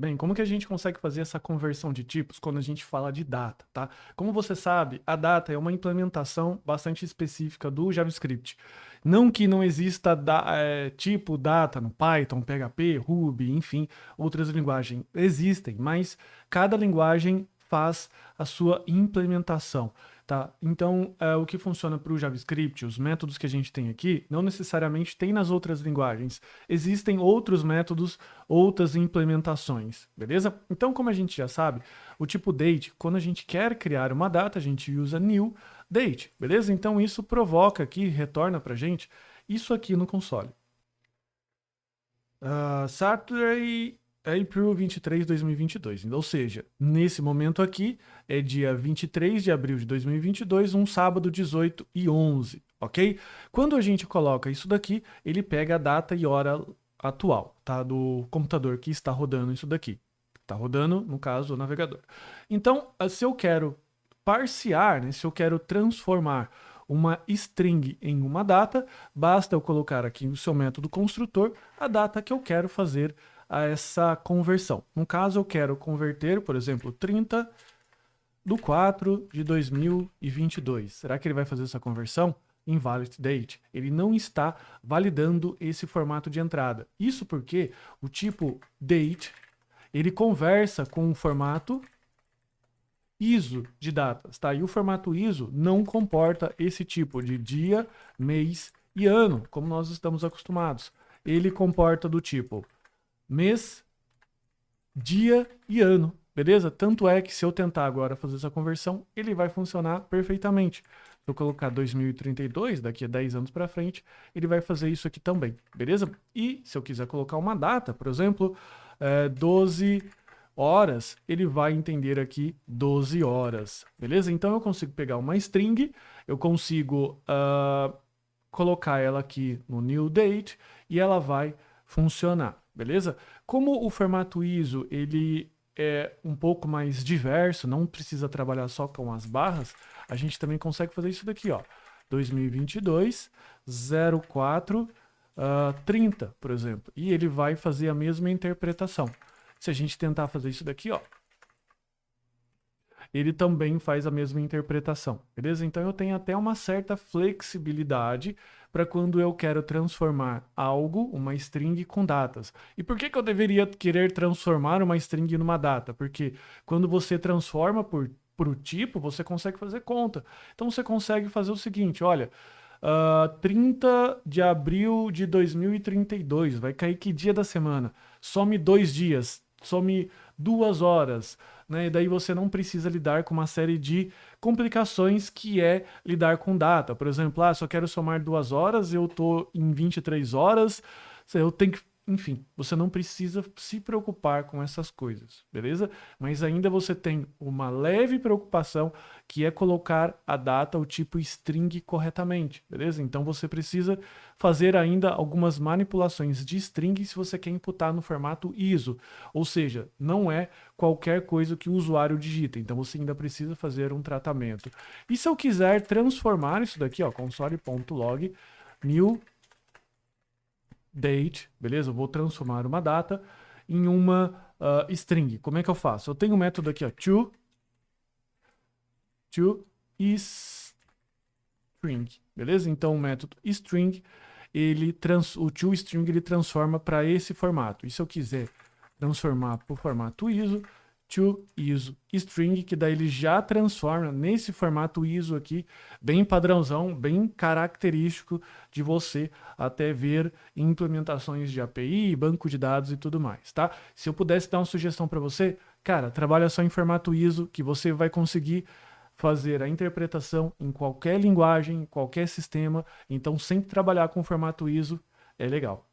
Bem, como que a gente consegue fazer essa conversão de tipos quando a gente fala de data, tá? Como você sabe, a data é uma implementação bastante específica do JavaScript. Não que não exista tipo data no Python, PHP, Ruby, enfim, outras linguagens existem, mas cada linguagem faz a sua implementação. Tá? Então, o que funciona para o JavaScript, os métodos que a gente tem aqui, não necessariamente tem nas outras linguagens. Existem outros métodos, outras implementações, beleza? Então, como a gente já sabe, o tipo date, quando a gente quer criar uma data, a gente usa new date, beleza? Então, isso provoca aqui, retorna para a gente isso aqui no console. Saturday, April 23, 2022. Ou seja, nesse momento aqui é dia 23 de abril de 2022, um sábado 18h11, ok? Quando a gente coloca isso daqui, ele pega a data e hora atual, tá? Do computador que está rodando isso daqui. Está rodando, no caso, o navegador. Então, se eu quero parsear, né, se eu quero transformar uma string em uma data, basta eu colocar aqui no seu método construtor a data que eu quero fazer a essa conversão. No caso, eu quero converter, por exemplo, 30/4 de 2022. Será que ele vai fazer essa conversão? Invalid date. Ele não está validando esse formato de entrada. Isso porque o tipo date, ele conversa com o formato ISO de datas, tá? E o formato ISO não comporta esse tipo de dia, mês e ano, como nós estamos acostumados. Ele comporta do tipo mês, dia e ano, beleza? Tanto é que se eu tentar agora fazer essa conversão, ele vai funcionar perfeitamente. Se eu colocar 2032, daqui a 10 anos para frente, ele vai fazer isso aqui também, beleza? E se eu quiser colocar uma data, por exemplo, 12 horas, ele vai entender aqui 12 horas, beleza? Então eu consigo pegar uma string, eu consigo colocar ela aqui no new date e ela vai funcionar, beleza? Como o formato ISO ele é um pouco mais diverso, não precisa trabalhar só com as barras, a gente também consegue fazer isso daqui, ó. 2022 04 30, por exemplo, e ele vai fazer a mesma interpretação. Se a gente tentar fazer isso daqui, ó, ele também faz a mesma interpretação, beleza? Então eu tenho até uma certa flexibilidade para quando eu quero transformar algo, uma string, com datas. E por que eu deveria querer transformar uma string numa data? Porque quando você transforma por o tipo, você consegue fazer conta. Então você consegue fazer o seguinte, olha, 30 de abril de 2032, vai cair que dia da semana? Some 2 dias, some 2 horas, né? E daí você não precisa lidar com uma série de complicações que é lidar com data. Por exemplo, só quero somar 2 horas, eu tô em 23 horas, eu tenho que. Enfim, você não precisa se preocupar com essas coisas, beleza? Mas ainda você tem uma leve preocupação que é colocar a data, o tipo string corretamente, beleza? Então você precisa fazer ainda algumas manipulações de string se você quer imputar no formato ISO, ou seja, não é qualquer coisa que o usuário digita, então você ainda precisa fazer um tratamento. E se eu quiser transformar isso daqui, ó, console.log new date, beleza? Eu vou transformar uma data em uma string. Como é que eu faço? Eu tenho um método aqui, ó, to string, beleza? Então o método string, o toString ele transforma para esse formato. E se eu quiser transformar para o formato ISO, toISO string, que daí ele já transforma nesse formato ISO aqui, bem padrãozão, bem característico de você até ver implementações de API, banco de dados e tudo mais, tá? Se eu pudesse dar uma sugestão para você, cara, trabalha só em formato ISO, que você vai conseguir fazer a interpretação em qualquer linguagem, em qualquer sistema. Então, sempre trabalhar com formato ISO é legal.